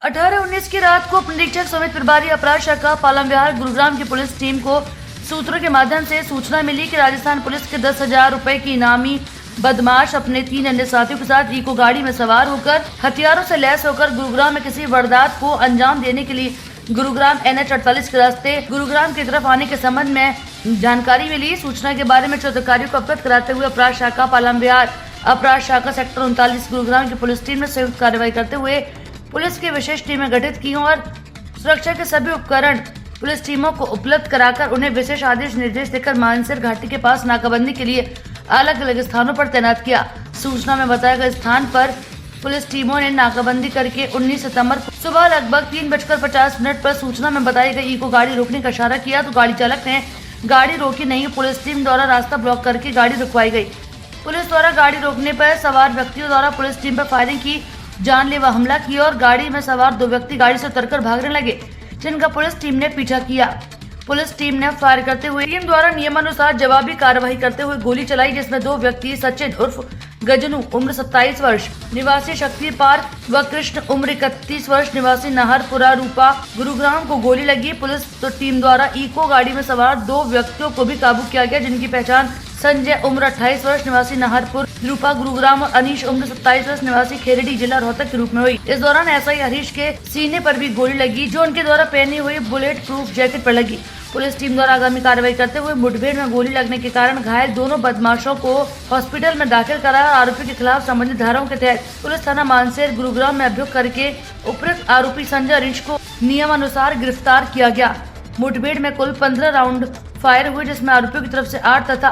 18-19 की रात को निरीक्षक समेत प्रभारी अपराध शाखा पालम विहार गुरुग्राम की पुलिस टीम को सूत्रों के माध्यम से सूचना मिली कि राजस्थान पुलिस के 10,000 रुपए की इनामी बदमाश अपने 3 अन्य साथियों के साथ इको गाड़ी में सवार होकर हथियारों से लैस होकर गुरुग्राम में किसी वारदात को अंजाम देने के लिए गुरुग्राम NH 48 के रास्ते गुरुग्राम की तरफ आने के संबंध में जानकारी मिली। सूचना के बारे में अधिकारियों को अवगत कराते हुए अपराध शाखा पालम विहार अपराध शाखा सेक्टर 39 गुरुग्राम की पुलिस टीम ने संयुक्त कार्रवाई करते हुए पुलिस की विशेष टीमें गठित की और सुरक्षा के सभी उपकरण पुलिस टीमों को उपलब्ध कराकर उन्हें विशेष आदेश निर्देश देकर मानसर घाटी के पास नाकाबंदी के लिए अलग अलग स्थानों पर तैनात किया। सूचना में बताए गए स्थान पर पुलिस टीमों ने नाकाबंदी करके 19 सितंबर को सुबह लगभग 3:50 पर सूचना में बताई गई इको गाड़ी रोकने का इशारा किया तो गाड़ी चालक ने गाड़ी रोकी नहीं। पुलिस टीम द्वारा रास्ता ब्लॉक करके गाड़ी रुकवाई गई। पुलिस द्वारा गाड़ी रोकने पर सवार व्यक्तियों द्वारा पुलिस टीम पर फायरिंग की, जानलेवा हमला किया और गाड़ी में सवार 2 व्यक्ति गाड़ी से उतरकर भागने लगे, जिनका पुलिस टीम ने पीछा किया। पुलिस टीम ने फायर करते हुए टीम द्वारा नियमानुसार जवाबी कार्रवाई करते हुए गोली चलाई, जिसमें 2 व्यक्ति सचिन उर्फ गजनू उम्र 27 वर्ष निवासी शक्ति पार्क व कृष्ण उम्र 31 वर्ष निवासी नाहरपुरा रूपा गुरुग्राम को गोली लगी। पुलिस टीम द्वारा इको गाड़ी में सवार 2 व्यक्तियों को भी काबू किया गया, जिनकी पहचान संजय उम्र 28 वर्ष निवासी नाहरपुर रूपा गुरुग्राम और अनीश उम्र 27 वर्ष निवासी खेरडी जिला रोहतक के रूप में हुई। इस दौरान एसआई हरीश के सीने पर भी गोली लगी, जो उनके द्वारा पहनी हुई बुलेट प्रूफ जैकेट पर लगी। पुलिस टीम द्वारा आगामी कार्रवाई करते हुए मुठभेड़ में गोली लगने के कारण घायल दोनों बदमाशों को हॉस्पिटल में दाखिल कराया। आरोपी के खिलाफ संबंधित धाराओं के तहत पुलिस थाना मानसेर गुरुग्राम में अभियोग करके उपयुक्त आरोपी संजय हरीश को नियमानुसार गिरफ्तार किया गया। मुठभेड़ में कुल 15 राउंड फायर हुए, जिसमें आरोपियों की तरफ से 8 तथा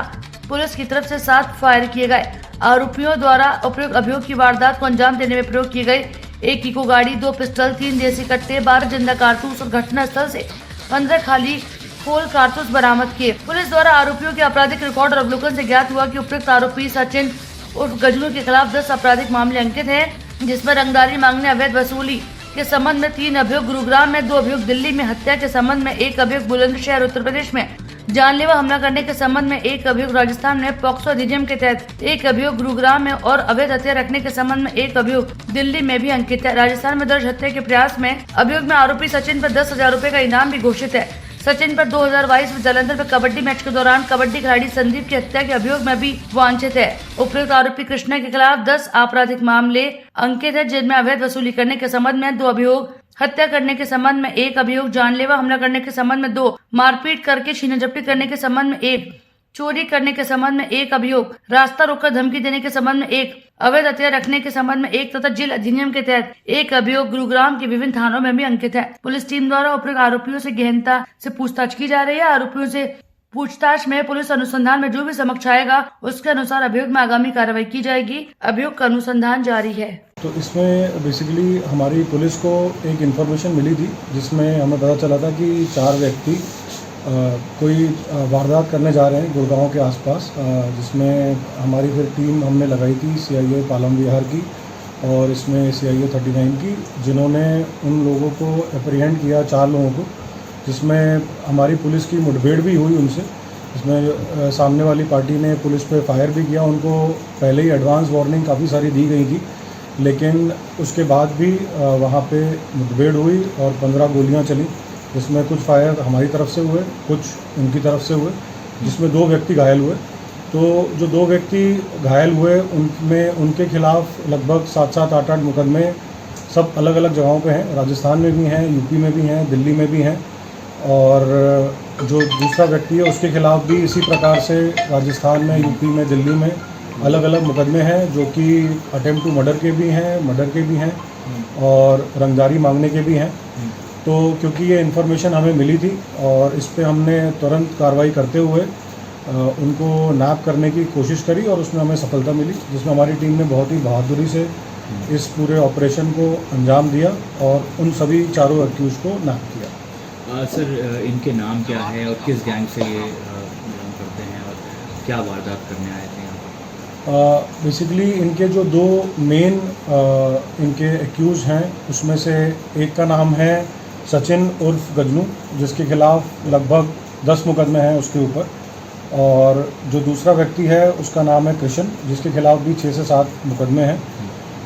पुलिस की तरफ से 7 फायर किए गए। आरोपियों द्वारा उपयुक्त अभियोग की वारदात को अंजाम देने में प्रयोग की गई 1 इको गाड़ी, 2 पिस्टल, 3 देसी कट्टे, 12 जिंदा कारतूस और घटना स्थल से 15 खाली खोल कारतूस बरामद किए। पुलिस द्वारा आरोपियों के आपराधिक रिकॉर्ड और अवलोकन से ज्ञात हुआ कि उपयुक्त आरोपी सचिन उर्फ गजनू के खिलाफ 10 आपराधिक मामले अंकित हैं, जिसमें रंगदारी मांगने, अवैध वसूली के संबंध में 3 अभियोग गुरुग्राम में, 2 अभियोग दिल्ली में, हत्या के संबंध में 1 अभियोग बुलंदशहर उत्तर प्रदेश में, जानलेवा हमला करने के संबंध में 1 अभियोग राजस्थान में, पॉक्सो अधिनियम के तहत 1 अभियोग गुरुग्राम में और अवैध हथियार रखने के संबंध में 1 अभियोग दिल्ली में भी अंकित है। राजस्थान में दर्ज हत्या के प्रयास में अभियोग में आरोपी सचिन पर 10,000 रुपए का इनाम भी घोषित है। सचिन पर 2022 में जालंधर में कबड्डी मैच के दौरान कबड्डी खिलाड़ी संदीप की हत्या के अभियोग में भी वांछित है। उपयुक्त आरोपी कृष्णा के खिलाफ 10 आपराधिक मामले अंकित है, जिनमें अवैध वसूली करने के संबंध में 2 अभियोग, हत्या करने के संबंध में 1 अभियोग, जानलेवा हमला करने के संबंध में 2, मारपीट करके छीना झपटी करने के संबंध में 1, चोरी करने के संबंध में 1 अभियोग, रास्ता रोककर धमकी देने के संबंध में 1, अवैध हथियार रखने के संबंध में 1 तथा जेल अधिनियम के तहत 1 अभियोग गुरुग्राम के विभिन्न थानों में भी अंकित है। पुलिस टीम द्वारा उपयुक्त आरोपियों से गहनता से पूछताछ की जा रही है। आरोपियों से पूछताछ में पुलिस अनुसंधान में जो भी समक्ष आएगा उसके अनुसार अभियोग में आगामी कार्रवाई की जाएगी। अभियोग का अनुसंधान जारी है। तो इसमें बेसिकली हमारी पुलिस को एक इन्फॉर्मेशन मिली थी, जिसमें हमें पता चला था कि 4 व्यक्ति कोई वारदात करने जा रहे हैं गुड़गांव के आसपास, जिसमें हमारी फिर टीम हमने लगाई थी CIO पालम विहार की और इसमें CIO 39 की, जिन्होंने उन लोगों को एप्रीहेंड किया, 4 लोगों को, जिसमें हमारी पुलिस की मुठभेड़ भी हुई उनसे, जिसमें सामने वाली पार्टी ने पुलिस पे फायर भी किया। उनको पहले ही एडवांस वार्निंग काफ़ी सारी दी गई थी, लेकिन उसके बाद भी वहाँ पे मुठभेड़ हुई और 15 गोलियाँ चली, जिसमें कुछ फायर हमारी तरफ से हुए, कुछ उनकी तरफ से हुए, जिसमें 2 व्यक्ति घायल हुए। तो जो 2 व्यक्ति घायल हुए उनमें उनके खिलाफ लगभग 7-7, 8-8 मुकदमे सब अलग अलग जगहों पे हैं। राजस्थान में भी हैं, यूपी में भी हैं, दिल्ली में भी हैं, और जो दूसरा व्यक्ति है उसके खिलाफ भी इसी प्रकार से राजस्थान में, यूपी में, दिल्ली में अलग अलग मुकदमे हैं, जो कि अटेम्प्ट टू मर्डर के भी हैं, मर्डर के भी हैं और रंगदारी मांगने के भी हैं। तो क्योंकि ये इन्फॉर्मेशन हमें मिली थी और इस पे हमने तुरंत कार्रवाई करते हुए उनको नैप करने की कोशिश करी और उसमें हमें सफलता मिली, जिसमें हमारी टीम ने बहुत ही बहादुरी से इस पूरे ऑपरेशन को अंजाम दिया और उन सभी 4 अक्यूज को नैप किया। सर, इनके नाम क्या है और किस गैंग से ये बिलोंग करते हैं और क्या वारदात करने आए थे यहाँ पर? बेसिकली इनके जो 2 मेन इनके एक्यूज हैं, उसमें से एक का नाम है सचिन उर्फ गजनू, जिसके खिलाफ लगभग 10 मुकदमे हैं उसके ऊपर, और जो दूसरा व्यक्ति है उसका नाम है कृष्ण, जिसके खिलाफ भी 6 से 7 मुकदमे हैं।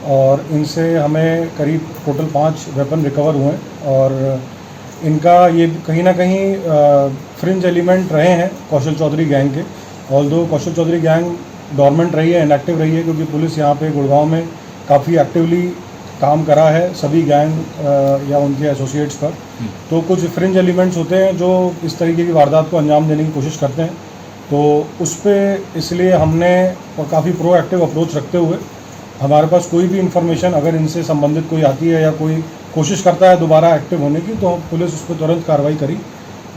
और इनसे हमें करीब टोटल 5 वेपन रिकवर हुए हैं और इनका ये कहीं ना कहीं फ्रिंज एलिमेंट रहे हैं कौशल चौधरी गैंग के। ऑल्दो कौशल चौधरी गैंग डॉर्मेंट रही है, इनएक्टिव रही है, क्योंकि पुलिस यहाँ पे गुड़गांव में काफ़ी एक्टिवली काम करा है सभी गैंग या उनके एसोसिएट्स पर। तो कुछ फ्रिंज एलिमेंट्स होते हैं जो इस तरीके की वारदात को अंजाम देने की कोशिश करते हैं, तो उस पर इसलिए हमने काफ़ी प्रोएक्टिव अप्रोच रखते हुए हमारे पास कोई भी इन्फॉर्मेशन अगर इनसे संबंधित कोई आती है या कोई कोशिश करता है दोबारा एक्टिव होने की, तो पुलिस उस पर तुरंत कार्रवाई करी।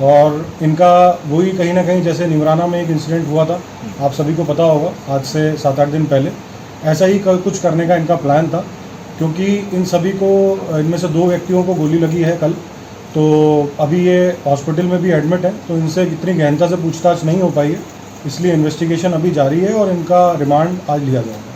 और इनका वही कहीं ना कहीं जैसे निमराना में एक इंसिडेंट हुआ था, आप सभी को पता होगा, आज से 7-8 दिन पहले, ऐसा ही कुछ करने का इनका प्लान था। क्योंकि इन सभी को, इनमें से 2 व्यक्तियों को गोली लगी है कल, तो अभी ये हॉस्पिटल में भी एडमिट है, तो इनसे इतनी गहनता से पूछताछ नहीं हो पाई है, इसलिए इन्वेस्टिगेशन अभी जारी है और इनका रिमांड आज लिया जाएगा।